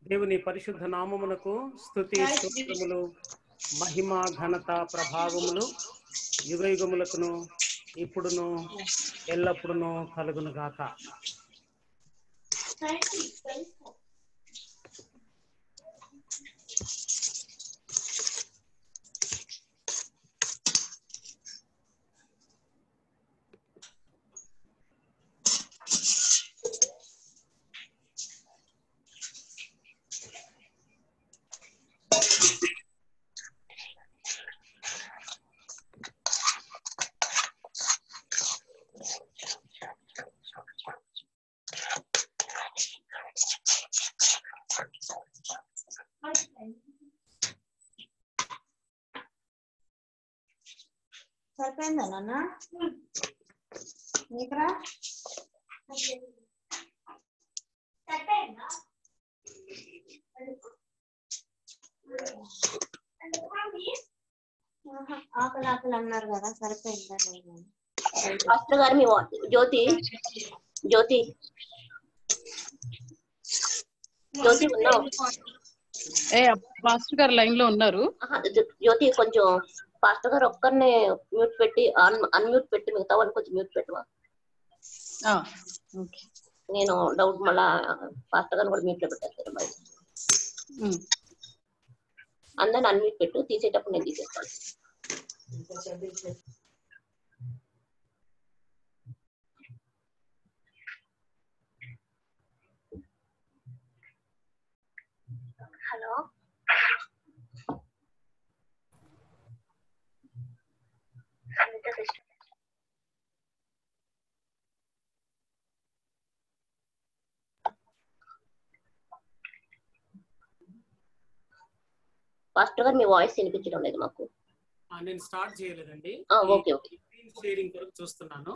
దేవుని పరిశుద్ధ నామమునకు స్తుతి స్తోత్రములు మహిమ ఘనత ప్రభావములు యుగయుగములకును ఇప్పుడును ఎల్లప్పుడును కలుగును గాక. సరిపోయిందా నాన్న నీకురా ఆకలి ఆకలి అన్నారు కదా సరిపోయిందా పాస్టర్ గారు మీ జ్యోతి జ్యోతి జ్యోతి ఉన్నావు? పాస్టర్ గారు లైన్ లో ఉన్నారు. జ్యోతి కొంచెం పాస్టర్ గారు ఒక్కరిని మ్యూట్ పెట్టి అన్మ్యూట్ పెట్టి మిగతా వాళ్ళని కొంచెం మ్యూట్ పెట్టవా? నేను డౌట్ మళ్ళా పాస్టర్ గారిని కూడా మ్యూట్ లో పెట్టేస్తాను. బయట అందరిని అన్మ్యూట్ పెట్టు, తీసేటప్పుడు నేను తీసేస్తాను. హలో పాస్టర్ గారు మీ వాయిస్ వినిపించడం లేదు మాకు. నేను స్టార్ట్ చేయలేదండి. Okay okay. స్క్రీన్ షేరింగ్ కొరకు చూస్తున్నాను.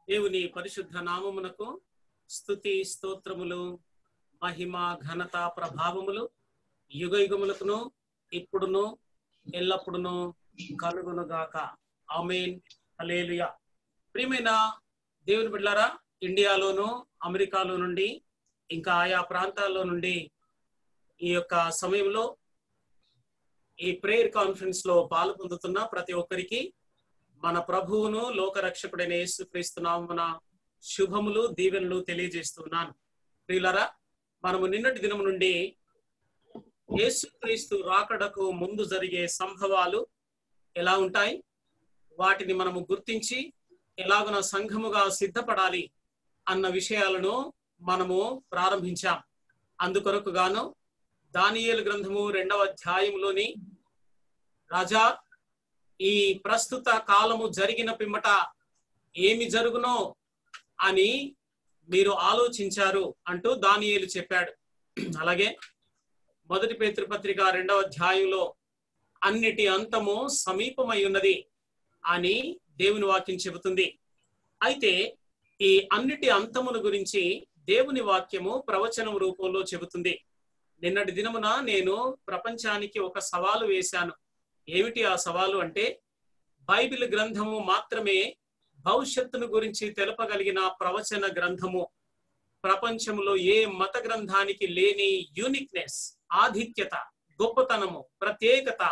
దేవుని పరిశుద్ధ నామమునకు స్తుతి స్తోత్రములు మహిమ ఘనత ప్రభావములు యుగయుగములకును ఇప్పుడును ఎల్లప్పుడును కలుగును గాక. ఆమేన్. హల్లెలూయా. ప్రియమైన దేవుని బిడ్డలారా, ఇండియాలోను అమెరికాలో నుండి ఇంకా ఆయా ప్రాంతాల్లో నుండి ఈ యొక్క సమయంలో ఈ ప్రేయర్ కాన్ఫరెన్స్ లో పాలు పొందుతున్న ప్రతి ఒక్కరికి మన ప్రభువును లోకరక్షకుడైన యేసుక్రీస్తు నామమున శుభములు దీవెనలు తెలియజేస్తున్నాను. ప్రియులారా, మనము నిన్నటి దినం నుండి యేసుక్రీస్తు రాకడకు ముందు జరిగే సంభవాలు ఎలా ఉంటాయి, వాటిని మనము గుర్తించి ఎలాగున సంఘముగా సిద్ధపడాలి అన్న విషయాలను మనము ప్రారంభించాం. అందుకొరకు గాను దానియేలు గ్రంథము 2వ అధ్యాయంలోని రాజా, ఈ ప్రస్తుత కాలము జరిగిన పిమ్మట ఏమి జరుగునో అని మీరు ఆలోచించారు అంటూ దానియేలు చెప్పాడు. అలాగే 1 పేతురు పత్రిక 2వ అధ్యాయంలో అన్నిటి అంతము సమీపమై ఉన్నది అని దేవుని వాక్యం చెబుతుంది. అయితే ఈ అన్నిటి అంతముల గురించి దేవుని వాక్యము ప్రవచనం రూపంలో చెబుతుంది. నిన్నటి దినమున నేను ప్రపంచానికి ఒక సవాలు వేశాను. ఏమిటి ఆ సవాలు అంటే, బైబిల్ గ్రంథము మాత్రమే భవిష్యత్తును గురించి తెలపగలిగిన ప్రవచన గ్రంథము. ప్రపంచంలో ఏ మత గ్రంథానికి లేని యూనిక్నెస్, ఆధిక్యత, గొప్పతనము, ప్రత్యేకత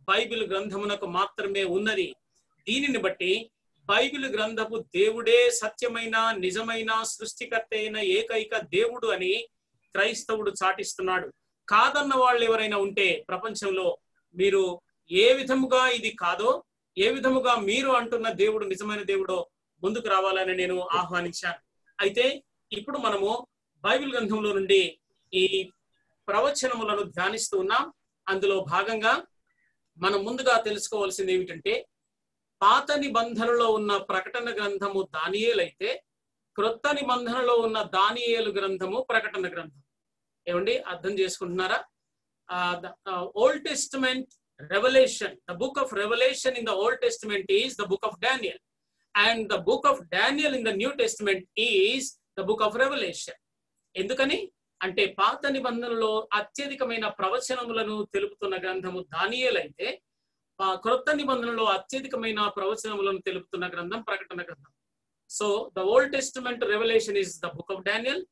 బైబిల్ గ్రంథమునకు మాత్రమే ఉన్నది. దీనిని బట్టి బైబిల్ గ్రంథపు దేవుడే సత్యమైన నిజమైన సృష్టికర్త అయిన ఏకైక దేవుడు అని క్రైస్తవుడు చాటిస్తున్నాడు. కాదన్న వాళ్ళు ఎవరైనా ఉంటే ప్రపంచంలో, మీరు ఏ విధముగా ఇది కాదో, ఏ విధముగా మీరు అంటున్న దేవుడు నిజమైన దేవుడో ముందుకు రావాలని నేను ఆహ్వానించాను. అయితే ఇప్పుడు మనము బైబిల్ గ్రంథంలో నుండి ఈ ప్రవచనములను ధ్యానిస్తూ ఉన్నాం. అందులో భాగంగా మనం ముందుగా తెలుసుకోవాల్సింది ఏమిటంటే, పాత నిబంధనలో ఉన్న ప్రకటన గ్రంథము దానియేలు అయితే, క్రొత్త నిబంధనలో ఉన్న దానియేలు గ్రంథము ప్రకటన గ్రంథం. ఏమండి, అర్థం చేసుకుంటున్నారా? Old testament revolution, the book of revolution in the old testament is the book of Daniel, and the book of Daniel in the new testament is the book of revolution. ఎందుకని అంటే, పాత నిబంధనలో అత్యధికమైన ప్రవచనములను తెలుపుతున్న గ్రంథము దానియేలు అయితే, క్రొత్త నిబంధనలో అత్యధికమైన ప్రవచనములను తెలుపుతున్న గ్రంథం ప్రకటన గ్రంథం. So the old testament revolution is the book of Daniel,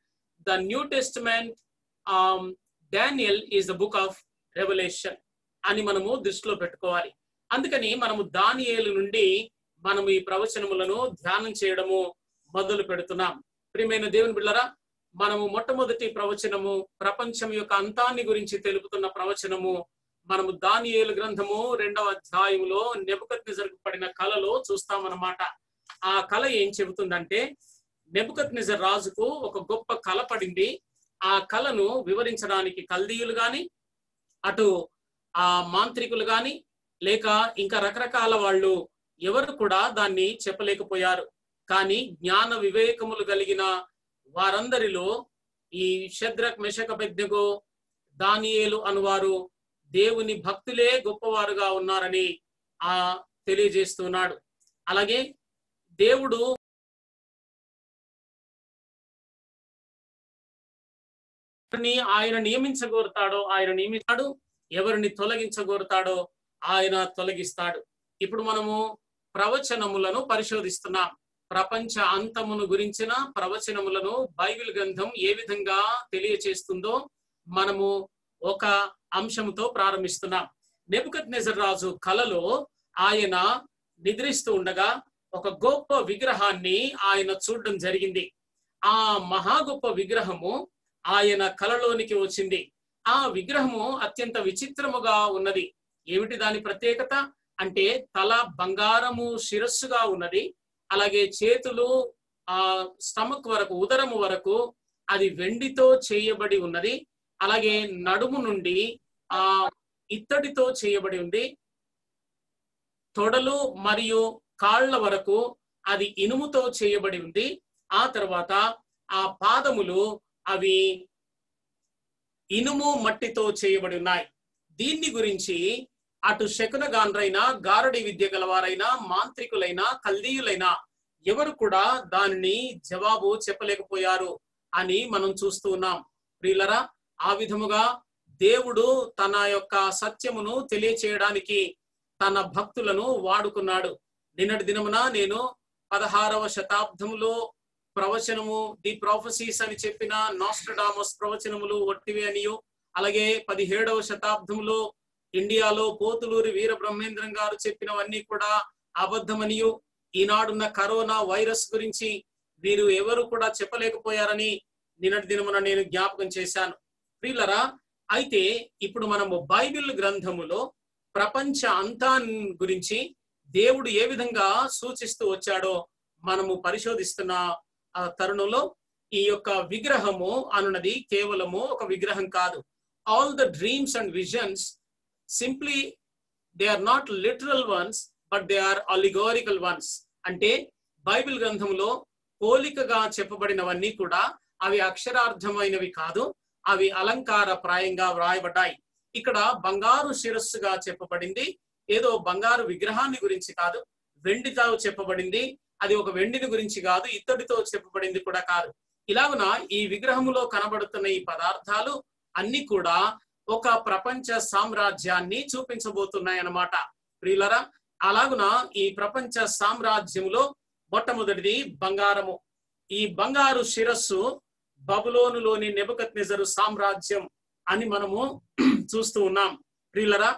the new testament Daniel is the book of revolution అని మనము దృష్టిలో పెట్టుకోవాలి. అందుకని మనము దానియేలు నుండి మనము ఈ ప్రవచనములను ధ్యానం చేయడము మొదలు పెడుతున్నాం. ప్రియమైన దేవుని బిడ్డలారా, మనము మొట్టమొదటి ప్రవచనము ప్రపంచం యొక్క అంతాన్ని గురించి తెలుపుతున్న ప్రవచనము మనము దానియేలు గ్రంథము 2వ అధ్యాయములో నెబుకద్నెజరుకు పడిన కలలో చూస్తామన్నమాట. ఆ కల ఏం చెబుతుందంటే, నెబుకద్నెజర్ రాజుకు ఒక గొప్ప కల పడింది. ఆ కలను వివరించడానికి కల్దీయులు గాని, అటు ఆ మాంత్రికులు గాని, లేక ఇంకా రకరకాల వాళ్ళు ఎవరు కూడా దాన్ని చెప్పలేకపోయారు. కానీ జ్ఞాన వివేకములు కలిగిన వారందరిలో ఈ షద్రక్, మెషక్, అబేద్నెగో, దానియేలు అనువారు దేవుని భక్తులే గొప్పవారుగా ఉన్నారని తెలియజేస్తున్నాడు. అలాగే దేవుడు ఆయన నియమించగోరుతాడో ఆయన నియమిస్తాడు, ఎవరిని తొలగించగోరుతాడో ఆయన తొలగిస్తాడు. ఇప్పుడు మనము ప్రవచనములను పరిశోధిస్తున్నాం. ప్రపంచ అంతమును గురించిన ప్రవచనములను బైబిల్ గ్రంథం ఏ విధంగా తెలియచేస్తుందో మనము ఒక అంశంతో ప్రారంభిస్తున్నాం. నెబుకద్నెజర్ రాజు కలలో ఆయన నిద్రిస్తూ ఉండగా ఒక గొప్ప విగ్రహాన్ని ఆయన చూడడం జరిగింది. ఆ మహా గొప్ప విగ్రహము ఆయన కలలోనికి వచ్చింది. ఆ విగ్రహము అత్యంత విచిత్రముగా ఉన్నది. ఏమిటి దాని ప్రత్యేకత అంటే, తల బంగారము శిరస్సుగా ఉన్నది. అలాగే చేతులు స్టమక్ వరకు, ఉదరము వరకు అది వెండితో చేయబడి ఉన్నది. అలాగే నడుము నుండి ఇత్తడితో చేయబడి ఉంది. తొడలు మరియు కాళ్ళ వరకు అది ఇనుముతో చేయబడి ఉంది. ఆ తర్వాత ఆ పాదములు అవి ఇనుము మట్టితో చేయబడి ఉన్నాయి. దీన్ని గురించి అటు శకునగాన్రైనా, గారడి విద్య గలవారైనా, మాంత్రికులైనా, కల్దీయులైనా ఎవరు కూడా దానిని జవాబు చెప్పలేకపోయారు అని మనం చూస్తూ ఉన్నాం. ప్రియులరా, ఆ విధముగా దేవుడు తన యొక్క సత్యమును తెలియచేయడానికి తన భక్తులను వాడుకున్నాడు. నిన్నటి దినమున నేను 16వ శతాబ్దంలో ప్రవచనము, ది ప్రొఫెసీస్ అని చెప్పిన నాస్ట్రడామస్ ప్రవచనములు వట్టివి అనియు, అలాగే 17వ శతాబ్దంలో ఇండియాలో పోతులూరి వీర బ్రహ్మేంద్రం గారు చెప్పినవన్నీ కూడా అబద్ధమనియు, ఈనాడున్న కరోనా వైరస్ గురించి వీరు ఎవరు కూడా చెప్పలేకపోయారని నిన్నటి దినమున నేను జ్ఞాపకం చేశాను. ప్రియులరా, అయితే ఇప్పుడు మనము బైబిల్ గ్రంథములో ప్రపంచ అంతాన్ని గురించి దేవుడు ఏ విధంగా సూచిస్తూ వచ్చాడో మనము పరిశోధిస్తున్న తరుణంలో ఈ యొక్క విగ్రహము అనున్నది కేవలము ఒక విగ్రహం కాదు. All the dreams and visions simply they are not literal ones, but they are allegorical ones. అంటే బైబిల్ గ్రంథంలో పోలికగా చెప్పబడినవన్నీ కూడా అవి అక్షరార్థమైనవి కాదు, అవి అలంకార ప్రాయంగా వ్రాయబడ్డాయి. ఇక్కడ బంగారు శిరస్సుగా చెప్పబడింది, ఏదో బంగారు విగ్రహాన్ని గురించి కాదు. వెండితో చెప్పబడింది, అది ఒక వెండిని గురించి కాదు, ఇత్తడితో చెప్పబడింది కూడా కాదు. ఇలాగున ఈ విగ్రహములో కనబడుతున్న ఈ పదార్థాలు అన్ని కూడా ఒక ప్రపంచ సామ్రాజ్యాన్ని చూపించబోతున్నాయి అన్నమాట. ప్రియులరా, అలాగున ఈ ప్రపంచ సామ్రాజ్యములో మొట్టమొదటిది బంగారము. ఈ బంగారు శిరస్సు బబులోనులోని నెబుకద్నెజరు సామ్రాజ్యం అని మనము చూస్తూ ఉన్నాం. ప్రియులరా,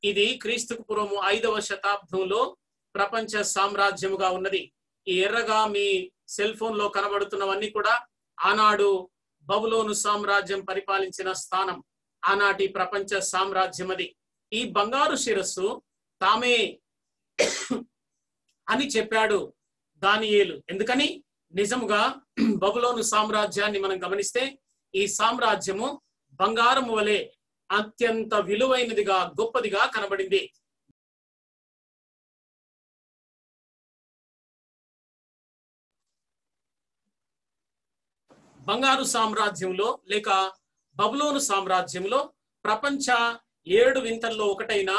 ఇది క్రీస్తుకు పూర్వము 5వ శతాబ్దంలో ప్రపంచ సామ్రాజ్యముగా ఉన్నది. ఈ ఎర్రగా మీ సెల్ ఫోన్ లో కనబడుతున్నవన్నీ కూడా ఆనాడు బబులోను సామ్రాజ్యం పరిపాలించిన స్థానం, ఆనాటి ప్రపంచ సామ్రాజ్యం అది. ఈ బంగారు శిరస్సు తామే అని చెప్పాడు దానియేలు. ఎందుకని? నిజముగా బబులోను సామ్రాజ్యాన్ని మనం గమనిస్తే ఈ సామ్రాజ్యము బంగారము వలె అత్యంత విలువైనదిగా, గొప్పదిగా కనబడింది. బంగారు సామ్రాజ్యంలో లేక బబులోను సామ్రాజ్యంలో ప్రపంచ 7 వింతల్లో ఒకటైన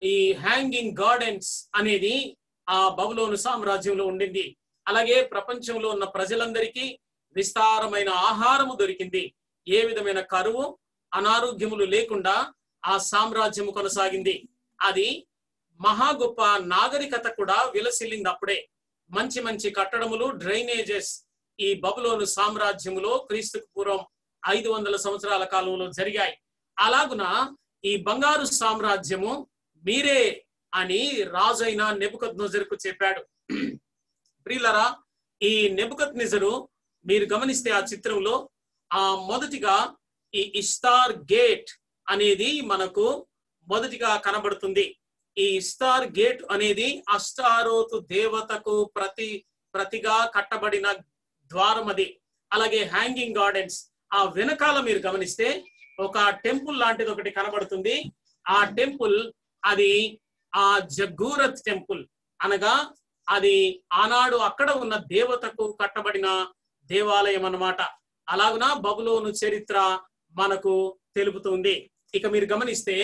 ఈ హ్యాంగింగ్ గార్డెన్స్ అనేది ఆ బబులోను సామ్రాజ్యంలో ఉండింది. అలాగే ప్రపంచంలో ఉన్న ప్రజలందరికీ విస్తారమైన ఆహారము దొరికింది. ఏ విధమైన కరువు, అనారోగ్యములు లేకుండా ఆ సామ్రాజ్యము కొనసాగింది. అది మహా గొప్ప నాగరికత కూడా విలసిల్లింది అప్పుడే. మంచి మంచి కట్టడములు, డ్రైనేజెస్ ఈ బబులోను సామ్రాజ్యములో క్రీస్తుకు పూర్వం 500 సంవత్సరాల కాలంలో జరిగాయి. అలాగున ఈ బంగారు సామ్రాజ్యము మీరే అని రాజైన నెబుకద్నెజరుకు చెప్పాడు. ప్రియులరా, ఈ నెబుకద్నెజరు మీరు గమనిస్తే ఆ చిత్రంలో మొదటిగా ఈ ఇష్తార్ గేట్ అనేది మనకు మొదటిగా కనబడుతుంది. ఈ ఇష్తార్ గేట్ అనేది అష్టారోతు దేవతకు ప్రతిగా కట్టబడిన ద్వారం అది. అలాగే హ్యాంగింగ్ గార్డెన్స్ ఆ వెనకాల మీరు గమనిస్తే ఒక టెంపుల్ లాంటిది ఒకటి కనబడుతుంది. ఆ టెంపుల్ అది ఆ జగ్గూరత్ టెంపుల్, అనగా అది ఆనాడు అక్కడ ఉన్న దేవతకు కట్టబడిన దేవాలయం అన్నమాట. అలాగున బబులోను చరిత్ర మనకు తెలుపుతుంది. ఇక మీరు గమనిస్తే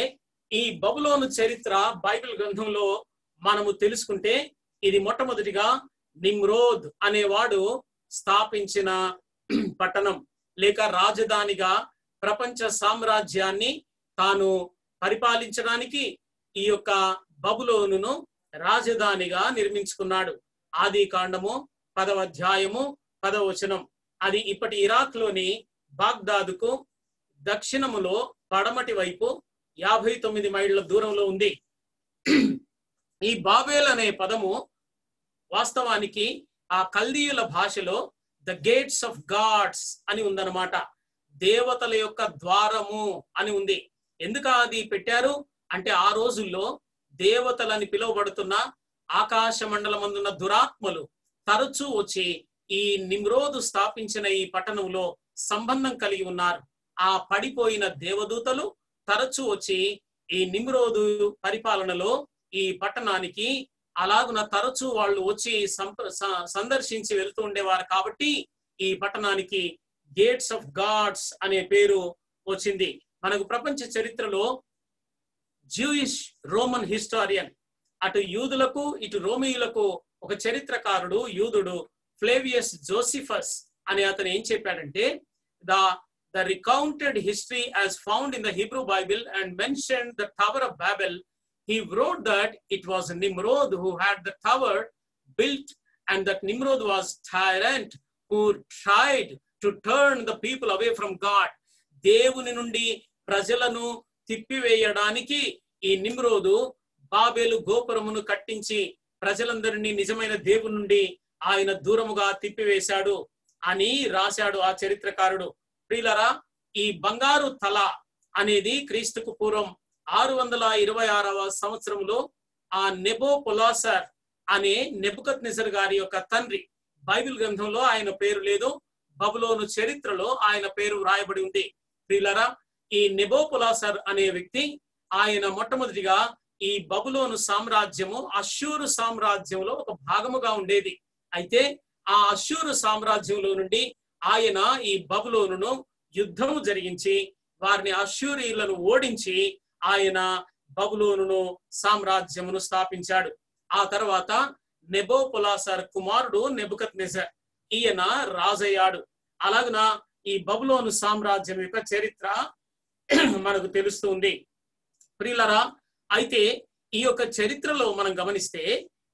ఈ బబులోను చరిత్ర బైబిల్ గ్రంథంలో మనము తెలుసుకుంటే ఇది మొట్టమొదటిగా నిమ్రోద్ అనేవాడు స్థాపించిన పట్టణం లేక రాజధానిగా ప్రపంచ సామ్రాజ్యాన్ని తాను పరిపాలించడానికి ఈ యొక్క బబులోనును రాజధానిగా నిర్మించుకున్నాడు. ఆది కాండము 10వ అధ్యాయము 10వ వచనం. అది ఇప్పటి ఇరాక్ లోని బాగ్దాదుకు దక్షిణములో పడమటి వైపు 59 మైళ్ళ దూరంలో ఉంది. ఈ బాబేల్ అనే పదము వాస్తవానికి ఆ కల్దీయుల భాషలో ద గేట్స్ ఆఫ్ గాడ్స్ అని ఉందన్నమాట. దేవతల యొక్క ద్వారము అని ఉంది. ఎందుకు అది పెట్టారు అంటే ఆ రోజుల్లో దేవతలని పిలువబడుతున్న ఆకాశ మండలమందున్న దురాత్మలు తరచూ వచ్చి ఈ నిమ్రోదు స్థాపించిన ఈ పట్టణంలో సంబంధం కలిగి ఉన్నారు. ఆ పడిపోయిన దేవదూతలు తరచూ వచ్చి ఈ నిమ్రోదు పరిపాలనలో ఈ పట్టణానికి అలాగున తరచూ వాళ్ళు వచ్చి సందర్శించి వెళ్తూ ఉండేవారు. కాబట్టి ఈ పట్టణానికి గేట్స్ ఆఫ్ గాడ్స్ అనే పేరు వచ్చింది. మనకు ప్రపంచ చరిత్రలో జూయిష్ రోమన్ హిస్టారియన్, అటు యూదులకు ఇటు రోమియులకు ఒక చరిత్రకారుడు యూదుడు ఫ్లేవియస్ జోసిఫస్ అనే అతను ఏం చెప్పాడంటే the recounted history as found in the Hebrew Bible and mentioned the Tower of Babel. He wrote that it was Nimrod who had the tower built and that Nimrod was tyrant who tried to turn the people away from God. దేవుని నుండి ప్రజలను తిప్పివేయడానికి ఈ నిమ్రోదు బాబేలు గోపురమును కట్టించి ప్రజలందరినీ నిజమైన దేవుని నుండి ఆయన దూరముగా తిప్పివేశాడు అని రాశాడు ఆ చరిత్రకారుడు. ప్రియులరా, ఈ బంగారు తల అనేది క్రీస్తుకు పూర్వం 626వ సంవత్సరంలో ఆ నెబోపొలాసర్ అనే నెబుకద్నెజర్ గారి యొక్క తండ్రి, బైబిల్ గ్రంథంలో ఆయన పేరు లేదు, బబులోను చరిత్రలో ఆయన పేరు వ్రాయబడి ఉంది. ప్రియులరా, ఈ నెబోపొలాసర్ అనే వ్యక్తి ఆయన మొట్టమొదటిగా ఈ బబులోను సామ్రాజ్యము అష్షూరు సామ్రాజ్యంలో ఒక భాగముగా ఉండేది. అయితే ఆ అష్షూరు సామ్రాజ్యంలో నుండి ఆయన ఈ బబులోనును యుద్ధము జరిగించి వారిని అష్షూరీయులను ఓడించి ఆయన బబులోనును సామ్రాజ్యమును స్థాపించాడు. ఆ తర్వాత నెబోపొలాసర్ కుమారుడు నెబుకద్నెజర్ ఈయన రాజయ్యాడు. అలాగున ఈ బబులోను సామ్రాజ్యం యొక్క చరిత్ర మనకు తెలుస్తుంది. ప్రియులరా, అయితే ఈ యొక్క చరిత్రలో మనం గమనిస్తే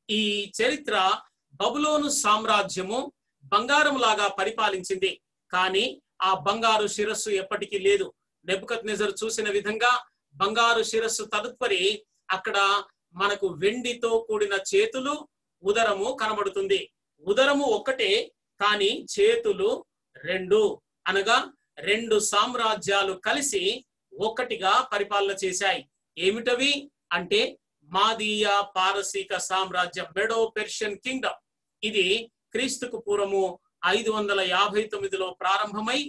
ఈ చరిత్ర బబులోను సామ్రాజ్యము బంగారం లాగా పరిపాలించింది. కానీ ఆ బంగారు శిరస్సు ఎప్పటికీ లేదు. నెబుకద్నెజరు చూసిన విధంగా బంగారు శిరస్సు తదుపరి అక్కడ మనకు వెండితో కూడిన చేతులు, ఉదరము కనబడుతుంది. ఉదరము ఒక్కటే కానీ చేతులు రెండు, అనగా రెండు సామ్రాజ్యాలు కలిసి ఒక్కటిగా పరిపాలన చేశాయి. ఏమిటవి అంటే మాదీయ పారసీక సామ్రాజ్యం, మెడో పెర్షియన్ కింగ్డమ్. ఇది క్రీస్తుకు పూర్వము 559లో ప్రారంభమై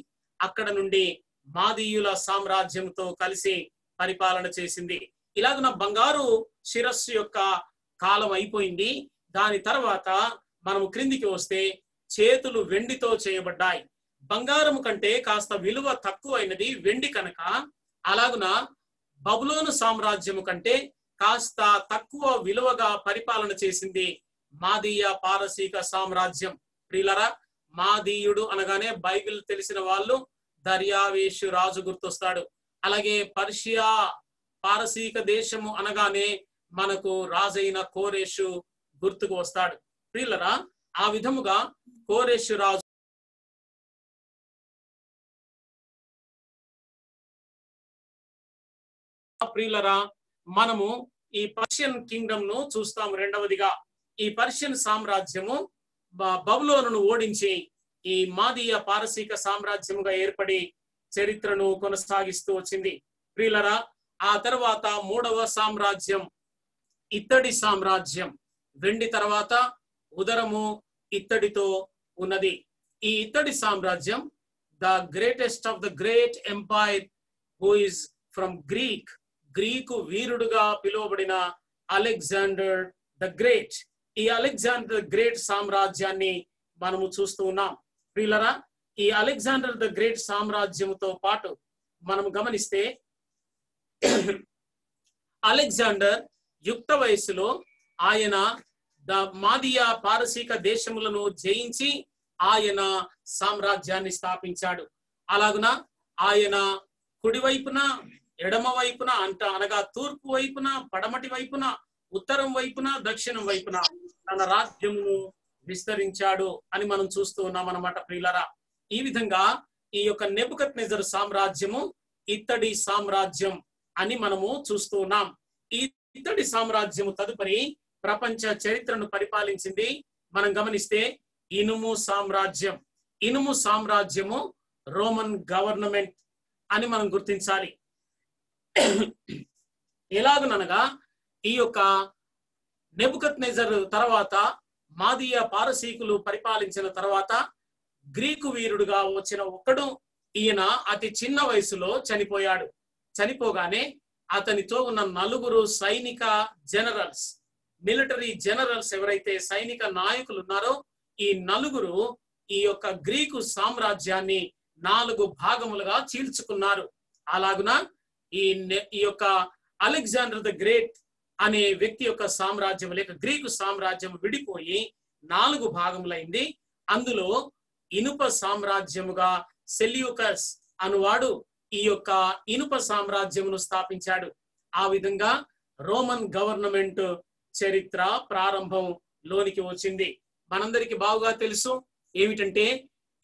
అక్కడ నుండి మాదీయుల సామ్రాజ్యంతో కలిసి పరిపాలన చేసింది. ఇలాగున బంగారు శిరస్సు యొక్క కాలం అయిపోయింది. దాని తర్వాత మనము క్రిందికి వస్తే చేతులు వెండితో చేయబడ్డాయి. బంగారం కంటే కాస్త విలువ తక్కువైనది వెండి కనుక, అలాగున బబులోను సామ్రాజ్యము కంటే కాస్త తక్కువ విలువగా పరిపాలన చేసింది మాదీయ పారసీక సామ్రాజ్యం. ప్రియులరా, మాదీయుడు అనగానే బైబిల్ తెలిసిన వాళ్ళు దర్యావేషు రాజు గుర్తొస్తాడు. అలాగే పర్షియా పారసీక దేశము అనగానే మనకు రాజైన కోరెషు గుర్తుకు వస్తాడు. ప్రియులరా, ఆ విధముగా కోరెషు రాజు ప్రియులరా మనము ఈ పర్షియన్ కింగ్డమ్ ను చూస్తాం. రెండవదిగా ఈ పర్షియన్ సామ్రాజ్యము బబులోనును ఓడించి ఈ మాదీయ పారసీక సామ్రాజ్యముగా ఏర్పడి చరిత్రను కొనసాగిస్తూ వచ్చింది. ప్రియులరా, ఆ తర్వాత మూడవ సామ్రాజ్యం ఇత్తడి సామ్రాజ్యం. వెండి తర్వాత ఉదరము ఇత్తడితో ఉన్నది. ఈ ఇత్తడి సామ్రాజ్యం the greatest of the great empire who is from Greek వీరుడుగా పిలువబడిన అలెగ్జాండర్ ద గ్రేట్. ఈ అలెగ్జాండర్ ద గ్రేట్ సామ్రాజ్యాన్ని మనము చూస్తూ ఉన్నాం. ప్రియులరా, ఈ అలెగ్జాండర్ ద గ్రేట్ సామ్రాజ్యంతో పాటు మనము గమనిస్తే అలెగ్జాండర్ యుక్త వయస్సులో ఆయన మాదీయ పారసీక దేశములను జయించి ఆయన సామ్రాజ్యాన్ని స్థాపించాడు. అలాగున ఆయన కుడివైపున, ఎడమ వైపున అనగా తూర్పు వైపున, పడమటి వైపున, ఉత్తరం వైపున, దక్షిణం వైపున తన రాజ్యమును విస్తరించాడు అని మనం చూస్తూ ఉన్నాం అన్నమాట. ప్రియులరా, ఈ విధంగా ఈ యొక్క నెబుకద్నెజరు సామ్రాజ్యము ఇత్తడి సామ్రాజ్యం అని మనము చూస్తూ ఉన్నాం. ఈ ఇత్తడి సామ్రాజ్యము తదుపరి ప్రపంచ చరిత్రను పరిపాలించింది. మనం గమనిస్తే ఇనుము సామ్రాజ్యం. ఇనుము సామ్రాజ్యము రోమన్ గవర్నమెంట్ అని మనం గుర్తించాలి. ఎలాగనగా ఈ యొక్క నెబుకద్నెజరు తర్వాత మాదీయ పారసీకులు పరిపాలించిన తర్వాత గ్రీకు వీరుడుగా వచ్చిన ఒక్కడు ఈయన అతి చిన్న వయసులో చనిపోయాడు. చనిపోగానే అతనితో ఉన్న 4 సైనిక జనరల్స్, మిలిటరీ జనరల్స్ ఎవరైతే సైనిక నాయకులు ఉన్నారో ఈ 4 ఈ యొక్క గ్రీకు సామ్రాజ్యాన్ని 4 భాగములుగా చీల్చుకున్నారు. అలాగున ఈ యొక్క అలెగ్జాండర్ ద గ్రేట్ అనే వ్యక్తి యొక్క సామ్రాజ్యం లేక గ్రీకు సామ్రాజ్యం విడిపోయి 4 భాగములైంది. అందులో ఇనుప సామ్రాజ్యముగా సెల్యూకస్ అనువాడు ఈ యొక్క ఇనుప సామ్రాజ్యమును స్థాపించాడు. ఆ విధంగా రోమన్ గవర్నమెంట్ చరిత్ర ప్రారంభం లోనికి వచ్చింది. మనందరికి బాగుగా తెలుసు ఏమిటంటే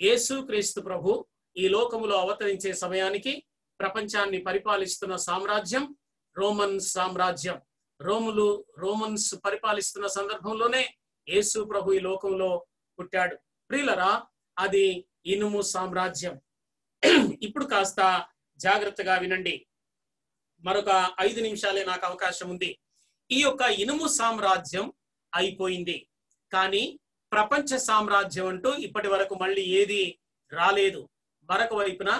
యేసుక్రీస్తు ప్రభు ఈ లోకములో అవతరించే సమయానికి ప్రపంచాన్ని పరిపాలిస్తున్న సామ్రాజ్యం రోమన్ సామ్రాజ్యం. రోమన్స్ పరిపాలిస్తున్న సందర్భంలోనే యేసు ప్రభు ఈ లోకంలో పుట్టాడు. ప్రియులరా, అది ఇనుము సామ్రాజ్యం. ఇప్పుడు కాస్త జాగ్రత్తగా వినండి. మరొక 5 నిమిషాలే నాకు అవకాశం ఉంది. ఈ యొక్క ఇనుము సామ్రాజ్యం అయిపోయింది, కానీ ప్రపంచ సామ్రాజ్యం అంటూ ఇప్పటి వరకు మళ్ళీ ఏది రాలేదు. మరొక వైపున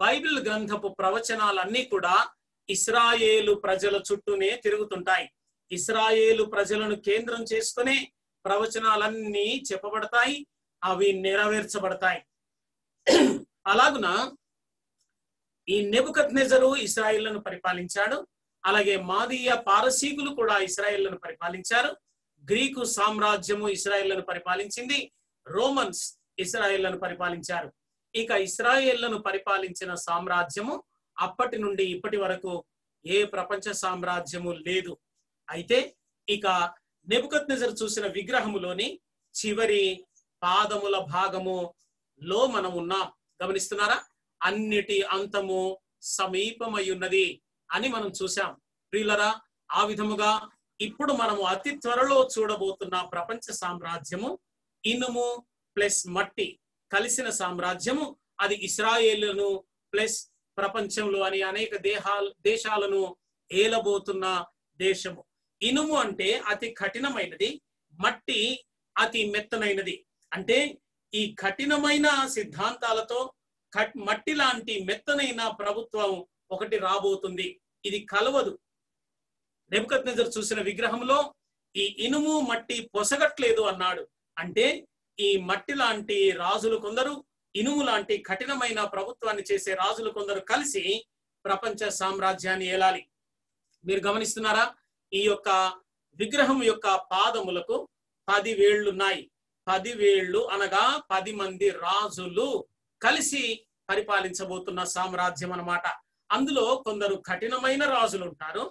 బైబిల్ గ్రంథపు ప్రవచనాలన్నీ కూడా ఇస్రాయేలు ప్రజల చుట్టూనే తిరుగుతుంటాయి. ఇస్రాయేలు ప్రజలను కేంద్రం చేసుకునే ప్రవచనాలన్నీ చెప్పబడతాయి, అవి నెరవేర్చబడతాయి. అలాగున ఈ నెబుకద్నెజరు ఇశ్రాయేలును పరిపాలించాడు. అలాగే మాదీయ పారసీకులు కూడా ఇశ్రాయేలును పరిపాలించారు. గ్రీకు సామ్రాజ్యము ఇశ్రాయేలును పరిపాలించింది. రోమన్స్ ఇశ్రాయేలును పరిపాలించారు. ఇక ఇశ్రాయేలును పరిపాలించిన సామ్రాజ్యము అప్పటి నుండి ఇప్పటి వరకు ఏ ప్రపంచ సామ్రాజ్యము లేదు. అయితే ఇక నెబుకద్నెజరు చూసిన విగ్రహములోని చివరి పాదముల భాగములో మనం ఉన్నాం. గమనిస్తున్నారా? అన్నిటి అంతము సమీపమై ఉన్నది అని మనం చూసాం. ప్రియులరా, ఆ విధముగా ఇప్పుడు మనము అతి త్వరలో చూడబోతున్న ప్రపంచ సామ్రాజ్యము ఇనుము ప్లస్ మట్టి కలిసిన సామ్రాజ్యము. అది ఇస్రాయేలును ప్లస్ ప్రపంచంలో అని అనేక దేశాలను ఏలబోతున్న దేశము. ఇనుము అంటే అతి కఠినమైనది, మట్టి అతి మెత్తనైనది. అంటే ఈ కఠినమైన సిద్ధాంతాలతో మట్టి లాంటి మెత్తనైన ప్రభుత్వం ఒకటి రాబోతుంది. ఇది కలవదు. నెబుకద్నెజరు చూసిన విగ్రహంలో ఈ ఇనుము మట్టి పొసగట్లేదు అన్నాడు. అంటే ఈ మట్టి లాంటి రాజులు కొందరు, ఇనుము లాంటి కఠినమైన ప్రభుత్వాన్ని చేసే రాజులు కొందరు కలిసి ప్రపంచ సామ్రాజ్యాన్ని ఏలాలి. మీరు గమనిస్తున్నారా? ఈ యొక్క విగ్రహం యొక్క పాదములకు 10 వేళ్లున్నాయి. 10 వేళ్లు అనగా 10 మంది రాజులు కలిసి పరిపాలించబోతున్న సామ్రాజ్యం అన్నమాట. అందులో కొందరు కఠినమైన రాజులు ఉంటారు,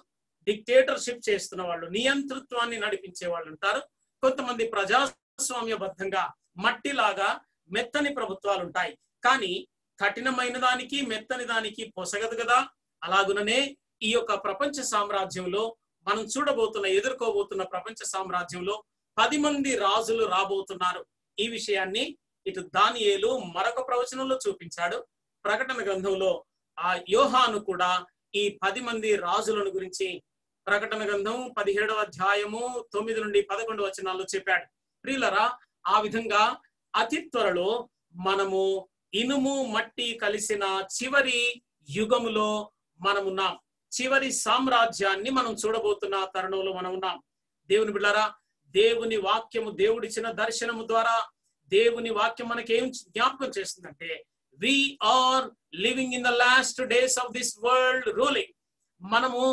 డిక్టేటర్షిప్ చేస్తున్న వాళ్ళు, నియంతృత్వాన్ని నడిపించే వాళ్ళు ఉంటారు. కొంతమంది ప్రజాస్వామ్యబద్ధంగా మట్టిలాగా మెత్తని ప్రభుత్వాలు ఉంటాయి. కానీ కఠినమైన దానికి మెత్తని దానికి పొసగదు కదా. అలాగుననే ఈ యొక్క ప్రపంచ సామ్రాజ్యంలో మనం ఎదుర్కోబోతున్న ప్రపంచ సామ్రాజ్యంలో 10 మంది రాజులు రాబోతున్నారు. ఈ విషయాన్ని ఇటు దానియేలు మరొక ప్రవచనంలో చూపించాడు. ప్రకటన గ్రంథంలో ఆ యోహాను కూడా ఈ 10 మంది రాజులను గురించి ప్రకటన గ్రంథం 17వ అధ్యాయము 9 నుండి 11 వచనాల్లో చెప్పాడు. ప్రియులరా, ఆ విధంగా అతి త్వరలో మనము ఇనుము మట్టి కలిసిన చివరి యుగములో మనమున్నాం. చివరి సామ్రాజ్యాన్ని మనం చూడబోతున్న తరుణంలో మనం ఉన్నాం. దేవుని బిడ్డలారా, దేవుని వాక్యము, దేవుడిచ్చిన దర్శనము ద్వారా దేవుని వాక్యం మనకేం జ్ఞాపకం చేస్తుందంటే, we are living in the last days of this world ruling. మనము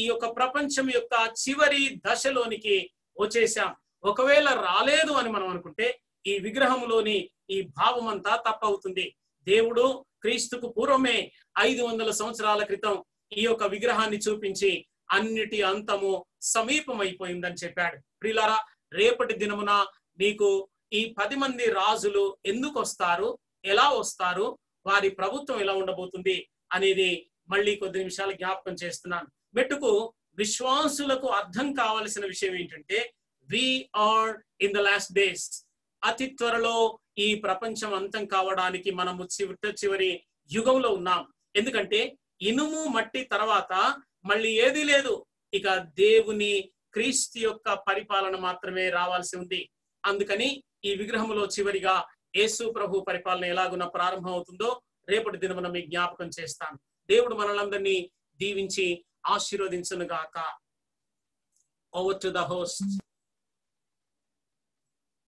ఈ యొక్క ప్రపంచం యొక్క చివరి దశలోనికి వచ్చేసాం. ఒకవేళ రాలేదు అని మనం అనుకుంటే ఈ విగ్రహంలోని ఈ భావం అంతా తప్పవుతుంది. దేవుడు క్రీస్తుకు పూర్వమే 500 సంవత్సరాల క్రితం ఈ యొక్క విగ్రహాన్ని చూపించి అన్నిటి అంతము సమీపమైపోయిందని చెప్పాడు. ప్రియులారా, రేపటి దినమున నీకు ఈ 10 మంది రాజులు ఎందుకు వస్తారు, ఎలా వస్తారు, వారి ప్రభుత్వం ఎలా ఉండబోతుంది అనేది మళ్ళీ కొద్ది నిమిషాలు జ్ఞాపకం చేస్తున్నాను. మెట్టుకు విశ్వాసులకు అర్థం కావలసిన విషయం ఏంటంటే, we are in the last days. అతి త్వరలో ఈ ప్రపంచం అంతం కావడానికి మనము చివరి యుగంలో ఉన్నాం. ఎందుకంటే ఇనుము మట్టి తర్వాత మళ్ళీ ఏదీ లేదు. ఇక దేవుని క్రీస్తు యొక్క పరిపాలన మాత్రమే రావాల్సి ఉంది. అందుకని ఈ విగ్రహంలో చివరిగా యేసు ప్రభు పరిపాలన ఎలాగున ప్రారంభం అవుతుందో రేపటి దినమున మీకు జ్ఞాపకం చేస్తాను. దేవుడు మనలందరినీ దీవించి ఆశీర్వదించును గాక. Over to the host.